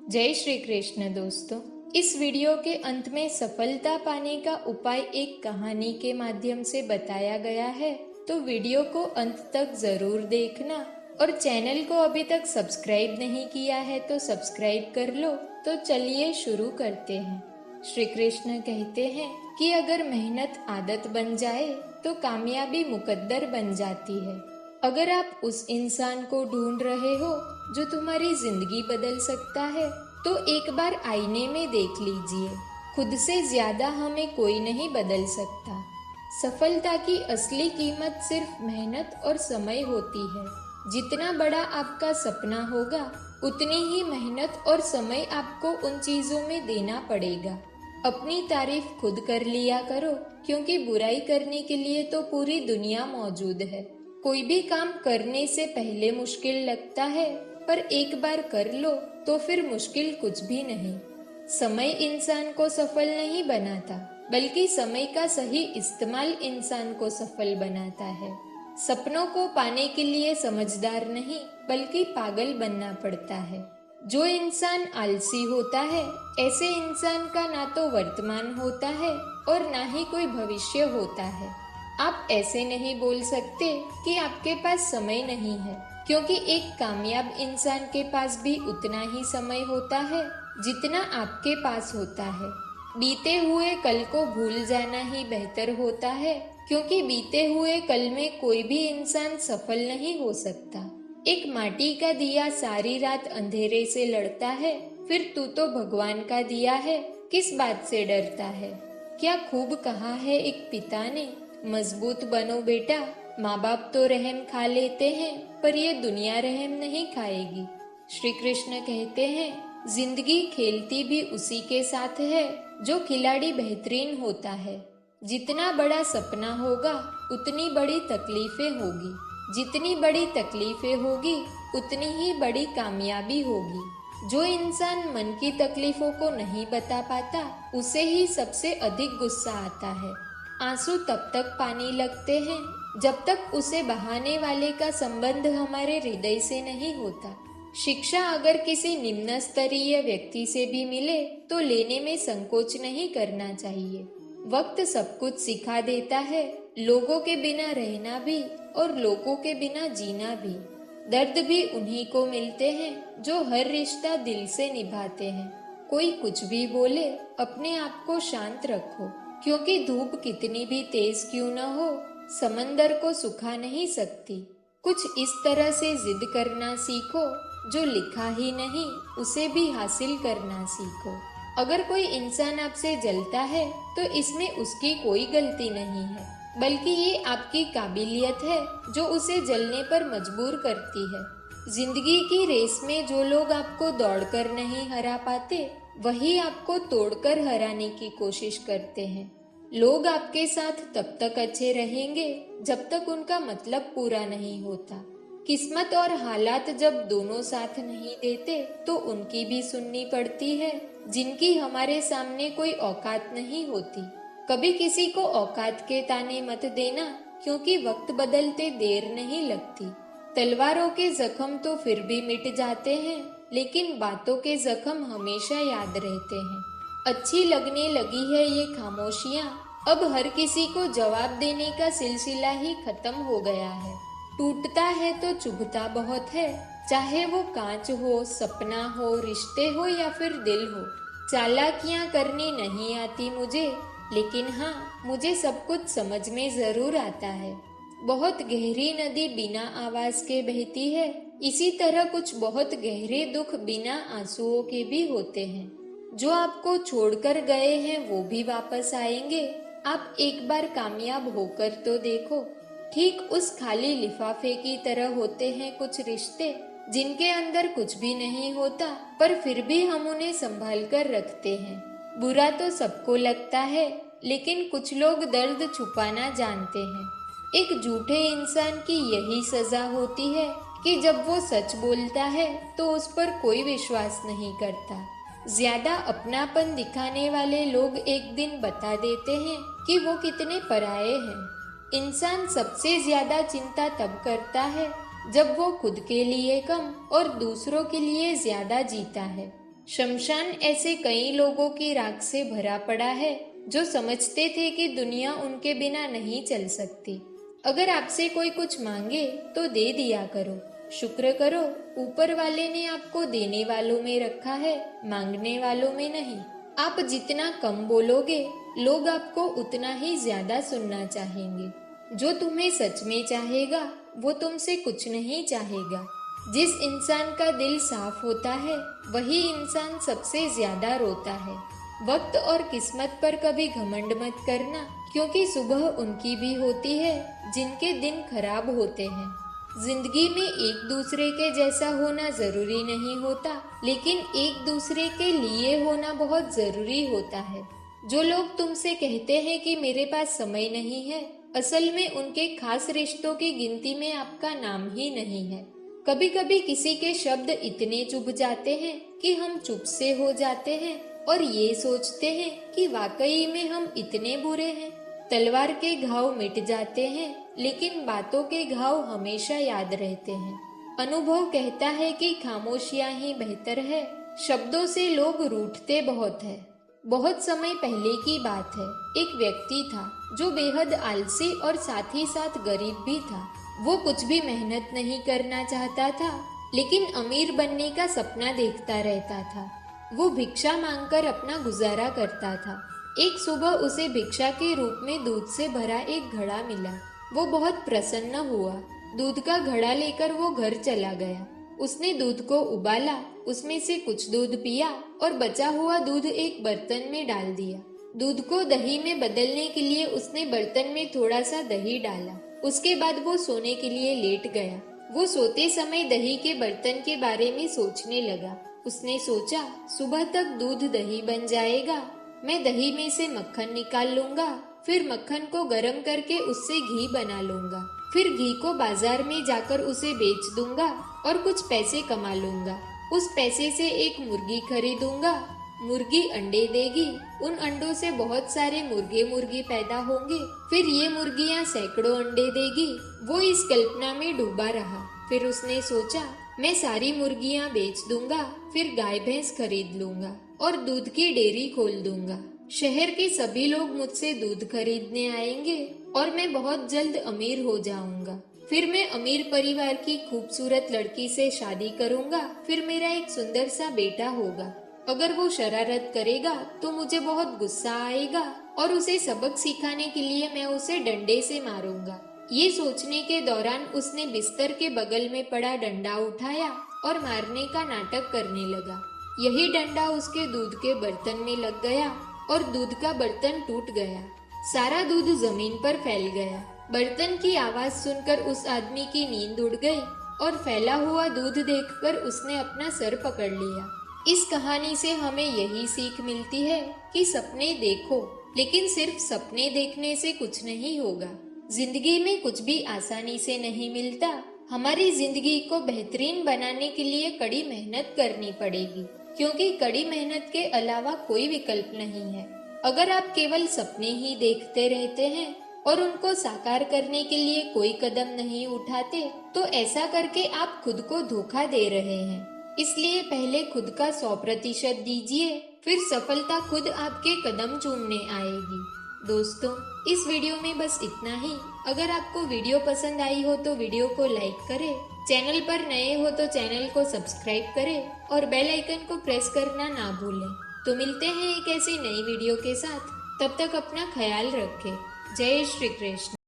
जय श्री कृष्ण दोस्तों। इस वीडियो के अंत में सफलता पाने का उपाय एक कहानी के माध्यम से बताया गया है, तो वीडियो को अंत तक जरूर देखना और चैनल को अभी तक सब्सक्राइब नहीं किया है तो सब्सक्राइब कर लो। तो चलिए शुरू करते हैं। श्री कृष्ण कहते हैं कि अगर मेहनत आदत बन जाए तो कामयाबी मुकद्दर बन जाती है। अगर आप उस इंसान को ढूंढ रहे हो जो तुम्हारी जिंदगी बदल सकता है, तो एक बार आईने में देख लीजिए। खुद से ज्यादा हमें कोई नहीं बदल सकता। सफलता की असली कीमत सिर्फ मेहनत और समय होती है। जितना बड़ा आपका सपना होगा, उतनी ही मेहनत और समय आपको उन चीजों में देना पड़ेगा। अपनी तारीफ खुद कर लिया करो, क्योंकि बुराई करने के लिए तो पूरी दुनिया मौजूद है। कोई भी काम करने से पहले मुश्किल लगता है, पर एक बार कर लो तो फिर मुश्किल कुछ भी नहीं। समय इंसान को सफल नहीं बनाता, बल्कि समय का सही इस्तेमाल इंसान को सफल बनाता है। सपनों को पाने के लिए समझदार नहीं, बल्कि पागल बनना पड़ता है। जो इंसान आलसी होता है, ऐसे इंसान का ना तो वर्तमान होता है और ना ही कोई भविष्य होता है। आप ऐसे नहीं बोल सकते कि आपके पास समय नहीं है, क्योंकि एक कामयाब इंसान के पास भी उतना ही समय होता है जितना आपके पास होता है। बीते हुए कल को भूल जाना ही बेहतर होता है, क्योंकि बीते हुए कल में कोई भी इंसान सफल नहीं हो सकता। एक माटी का दिया सारी रात अंधेरे से लड़ता है, फिर तू तो भगवान का दिया है, किस बात से डरता है। क्या खूब कहा है एक पिता ने, मजबूत बनो बेटा। माँ बाप तो रहम खा लेते हैं, पर ये दुनिया रहम नहीं खाएगी। श्री कृष्ण कहते हैं, जिंदगी खेलती भी उसी के साथ है जो खिलाड़ी बेहतरीन होता है। जितना बड़ा सपना होगा, उतनी बड़ी तकलीफें होगी। जितनी बड़ी तकलीफें होगी, उतनी ही बड़ी कामयाबी होगी। जो इंसान मन की तकलीफों को नहीं बता पाता, उसे ही सबसे अधिक गुस्सा आता है। आंसू तब तक पानी लगते हैं जब तक उसे बहाने वाले का संबंध हमारे हृदय से नहीं होता। शिक्षा अगर किसी निम्न स्तरीय व्यक्ति से भी मिले तो लेने में संकोच नहीं करना चाहिए। वक्त सब कुछ सिखा देता है, लोगों के बिना रहना भी और लोगों के बिना जीना भी। दर्द भी उन्हीं को मिलते हैं जो हर रिश्ता दिल से निभाते हैं। कोई कुछ भी बोले, अपने आप को शांत रखो, क्योंकि धूप कितनी भी तेज क्यों न हो, समंदर को सुखा नहीं सकती। कुछ इस तरह से जिद करना सीखो, जो लिखा ही नहीं उसे भी हासिल करना सीखो। अगर कोई इंसान आपसे जलता है तो इसमें उसकी कोई गलती नहीं है, बल्कि ये आपकी काबिलियत है जो उसे जलने पर मजबूर करती है। जिंदगी की रेस में जो लोग आपको दौड़कर नहीं हरा पाते, वही आपको तोड़कर हराने की कोशिश करते हैं। लोग आपके साथ तब तक अच्छे रहेंगे जब तक उनका मतलब पूरा नहीं होता। किस्मत और हालात जब दोनों साथ नहीं देते तो उनकी भी सुननी पड़ती है, जिनकी हमारे सामने कोई औकात नहीं होती। कभी किसी को औकात के ताने मत देना, क्योंकि वक्त बदलते देर नहीं लगती। तलवारों के जख्म तो फिर भी मिट जाते हैं, लेकिन बातों के जख्म हमेशा याद रहते हैं। अच्छी लगने लगी है ये खामोशियाँ, अब हर किसी को जवाब देने का सिलसिला ही खत्म हो गया है। टूटता है तो चुभता बहुत है, चाहे वो कांच हो, सपना हो, रिश्ते हो या फिर दिल हो। चालाकियाँ करनी नहीं आती मुझे, लेकिन हाँ, मुझे सब कुछ समझ में जरूर आता है। बहुत गहरी नदी बिना आवाज के बहती है, इसी तरह कुछ बहुत गहरे दुख बिना आंसुओं के भी होते हैं। जो आपको छोड़कर गए हैं वो भी वापस आएंगे। आप एक बार कामयाब होकर तो देखो। ठीक उस खाली लिफाफे की तरह होते हैं कुछ रिश्ते, जिनके अंदर कुछ भी नहीं होता, पर फिर भी हम उन्हें संभाल कर रखते हैं। बुरा तो सबको लगता है, लेकिन कुछ लोग दर्द छुपाना जानते हैं। एक झूठे इंसान की यही सजा होती है कि जब वो सच बोलता है तो उस पर कोई विश्वास नहीं करता। ज्यादा अपनापन दिखाने वाले लोग एक दिन बता देते हैं कि वो कितने पराये हैं। इंसान सबसे ज्यादा चिंता तब करता है जब वो खुद के लिए कम और दूसरों के लिए ज्यादा जीता है। शमशान ऐसे कई लोगों की राख से भरा पड़ा है जो समझते थे कि दुनिया उनके बिना नहीं चल सकती। अगर आपसे कोई कुछ मांगे तो दे दिया करो, शुक्र करो ऊपर वाले ने आपको देने वालों में रखा है, मांगने वालों में नहीं। आप जितना कम बोलोगे लोग आपको उतना ही ज्यादा सुनना चाहेंगे। जो तुम्हें सच में चाहेगा वो तुमसे कुछ नहीं चाहेगा। जिस इंसान का दिल साफ होता है वही इंसान सबसे ज्यादा रोता है। वक्त और किस्मत पर कभी घमंड मत करना, क्योंकि सुबह उनकी भी होती है जिनके दिन खराब होते हैं। जिंदगी में एक दूसरे के जैसा होना जरूरी नहीं होता, लेकिन एक दूसरे के लिए होना बहुत जरूरी होता है। जो लोग तुमसे कहते हैं कि मेरे पास समय नहीं है, असल में उनके खास रिश्तों की गिनती में आपका नाम ही नहीं है। कभी कभी किसी के शब्द इतने चुभ जाते हैं कि हम चुप से हो जाते हैं और ये सोचते हैं कि वाकई में हम इतने बुरे हैं। तलवार के घाव मिट जाते हैं लेकिन बातों के घाव हमेशा याद रहते हैं। अनुभव कहता है कि खामोशियां ही बेहतर है, शब्दों से लोग रूठते बहुत है। बहुत समय पहले की बात है, एक व्यक्ति था जो बेहद आलसी और साथ ही साथ गरीब भी था। वो कुछ भी मेहनत नहीं करना चाहता था, लेकिन अमीर बनने का सपना देखता रहता था। वो भिक्षा मांगकर अपना गुजारा करता था। एक सुबह उसे भिक्षा के रूप में दूध से भरा एक घड़ा मिला। वो बहुत प्रसन्न हुआ। दूध का घड़ा लेकर वो घर चला गया। उसने दूध को उबाला, उसमें से कुछ दूध पिया और बचा हुआ दूध एक बर्तन में डाल दिया। दूध को दही में बदलने के लिए उसने बर्तन में थोड़ा सा दही डाला। उसके बाद वो सोने के लिए लेट गया। वो सोते समय दही के बर्तन के बारे में सोचने लगा। उसने सोचा, सुबह तक दूध दही बन जाएगा, मैं दही में से मक्खन निकाल लूंगा, फिर मक्खन को गर्म करके उससे घी बना लूंगा, फिर घी को बाजार में जाकर उसे बेच दूंगा और कुछ पैसे कमा लूंगा। उस पैसे से एक मुर्गी खरीदूंगा, मुर्गी अंडे देगी, उन अंडों से बहुत सारे मुर्गे मुर्गी पैदा होंगे, फिर ये मुर्गियां सैकड़ों अंडे देगी। वो इस कल्पना में डूबा रहा। फिर उसने सोचा, मैं सारी मुर्गियां बेच दूंगा, फिर गाय भैंस खरीद लूंगा और दूध की डेयरी खोल दूंगा। शहर के सभी लोग मुझसे दूध खरीदने आएंगे और मैं बहुत जल्द अमीर हो जाऊंगा। फिर मैं अमीर परिवार की खूबसूरत लड़की से शादी करूंगा, फिर मेरा एक सुंदर सा बेटा होगा। अगर वो शरारत करेगा तो मुझे बहुत गुस्सा आएगा और उसे सबक सिखाने के लिए मैं उसे डंडे से मारूंगा। ये सोचने के दौरान उसने बिस्तर के बगल में पड़ा डंडा उठाया और मारने का नाटक करने लगा। यही डंडा उसके दूध के बर्तन में लग गया और दूध का बर्तन टूट गया। सारा दूध जमीन पर फैल गया। बर्तन की आवाज सुनकर उस आदमी की नींद उड़ गई और फैला हुआ दूध देखकर उसने अपना सर पकड़ लिया। इस कहानी से हमें यही सीख मिलती है कि सपने देखो, लेकिन सिर्फ सपने देखने से कुछ नहीं होगा। जिंदगी में कुछ भी आसानी से नहीं मिलता। हमारी जिंदगी को बेहतरीन बनाने के लिए कड़ी मेहनत करनी पड़ेगी, क्योंकि कड़ी मेहनत के अलावा कोई विकल्प नहीं है। अगर आप केवल सपने ही देखते रहते हैं और उनको साकार करने के लिए कोई कदम नहीं उठाते, तो ऐसा करके आप खुद को धोखा दे रहे हैं। इसलिए पहले खुद का 100% दीजिए, फिर सफलता खुद आपके कदम चूमने आएगी। दोस्तों, इस वीडियो में बस इतना ही। अगर आपको वीडियो पसंद आई हो तो वीडियो को लाइक करें, चैनल पर नए हो तो चैनल को सब्सक्राइब करें और बेल आइकन को प्रेस करना ना भूलें। तो मिलते हैं एक ऐसी नई वीडियो के साथ। तब तक अपना ख्याल रखें। जय श्री कृष्ण।